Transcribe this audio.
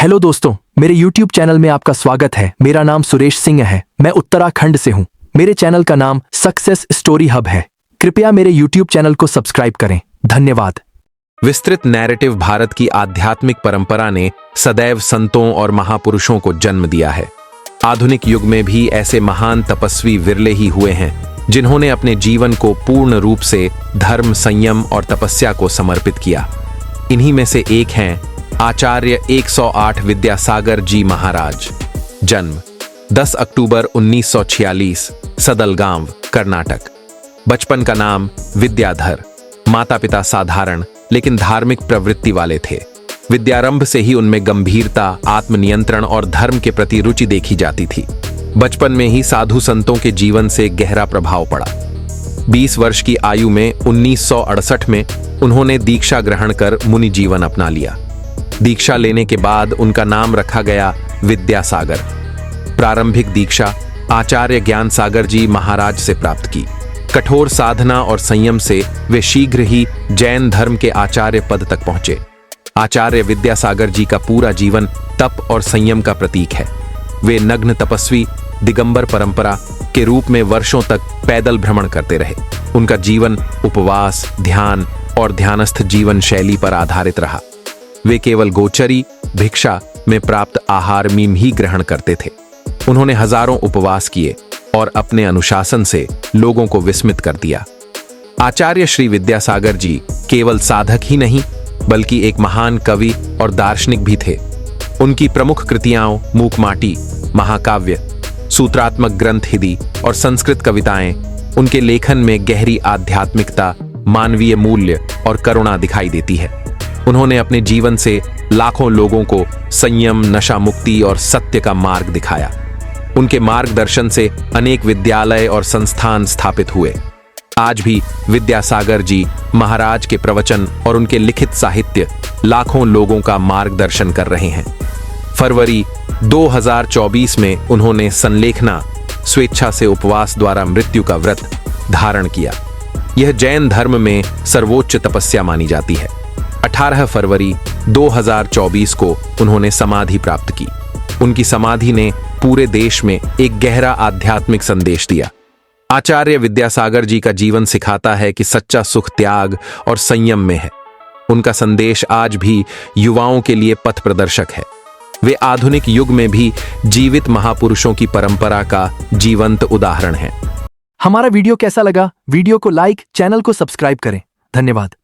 Hello दोस्तों, मेरे YouTube channel में आपका स्वागत है। मेरा नाम सुरेश सिंह है। मैं उत्तराखंड से हूं। मेरे चैनल का नाम सक्सेस स्टोरी हब है। कृपया मेरे YouTube चैनल को सब्सक्राइब करें। धन्यवाद। विस्तृत नैरेटिव भारत की आध्यात्मिक परंपरा ने सदैव संतों और महापुरुषों को जन्म दिया है। आधुनिक युग में भी ऐसे महान तपस्वी विरले ही हुए हैं जिन्होंने अपने जीवन को पूर्ण रूप से धर्म, संयम और तपस्या को समर्पित किया। इन्हीं में से एक हैं आचार्य 108 विद्यासागर जी महाराज। जन्म 10 अक्टूबर 1946, सदलगांव, कर्नाटक। बचपन का नाम विद्याधर। माता पिता साधारण लेकिन धार्मिक प्रवृत्ति वाले थे। विद्यारंभ से ही उनमें गंभीरता, आत्मनियंत्रण और धर्म के प्रति रुचि देखी जाती थी। बचपन में ही साधु संतों के जीवन से गहरा प्रभाव पड़ा। 20 वर्ष की आयु में 1968 में उन्होंने दीक्षा ग्रहण कर मुनि जीवन अपना लिया। दीक्षा लेने के बाद उनका नाम रखा गया विद्यासागर। प्रारंभिक दीक्षा आचार्य ज्ञान सागर जी महाराज से प्राप्त की। कठोर साधना और संयम से वे शीघ्र ही जैन धर्म के आचार्य पद तक पहुंचे। आचार्य विद्यासागर जी का पूरा जीवन तप और संयम का प्रतीक है। वे नग्न तपस्वी दिगंबर परंपरा के रूप में वर्षों तक पैदल भ्रमण करते रहे। उनका जीवन उपवास, ध्यान और ध्यानस्थ जीवन शैली पर आधारित रहा। वे केवल गोचरी, भिक्षा में प्राप्त आहार मीम ही ग्रहण करते थे। उन्होंने हजारों उपवास किए और अपने अनुशासन से लोगों को विस्मित कर दिया। आचार्य श्री विद्यासागर जी केवल साधक ही नहीं बल्कि एक महान कवि और दार्शनिक भी थे। उनकी प्रमुख कृतियां मूकमाटी, महाकाव्य, सूत्रात्मक ग्रंथ हिदी और संस्कृत कविताएं, उनके लेखन में गहरी आध्यात्मिकता, मानवीय मूल्य और करुणा दिखाई देती है। उन्होंने अपने जीवन से लाखों लोगों को संयम, नशा मुक्ति और सत्य का मार्ग दिखाया। उनके मार्गदर्शन से अनेक विद्यालय और संस्थान स्थापित हुए। आज भी विद्यासागर जी महाराज के प्रवचन और उनके लिखित साहित्य लाखों लोगों का मार्गदर्शन कर रहे हैं। फरवरी 2024 में उन्होंने संलेखना, स्वेच्छा से उपवास द्वारा मृत्यु का व्रत धारण किया। यह जैन धर्म में सर्वोच्च तपस्या मानी जाती है। 18 फरवरी 2024 को उन्होंने समाधि प्राप्त की। उनकी समाधि ने पूरे देश में एक गहरा आध्यात्मिक संदेश दिया। आचार्य विद्यासागर जी का जीवन सिखाता है कि सच्चा सुख त्याग और संयम में है। उनका संदेश आज भी युवाओं के लिए पथ प्रदर्शक है। वे आधुनिक युग में भी जीवित महापुरुषों की परंपरा का जीवंत उदाहरण है। हमारा वीडियो कैसा लगा? वीडियो को लाइक, चैनल को सब्सक्राइब करें। धन्यवाद।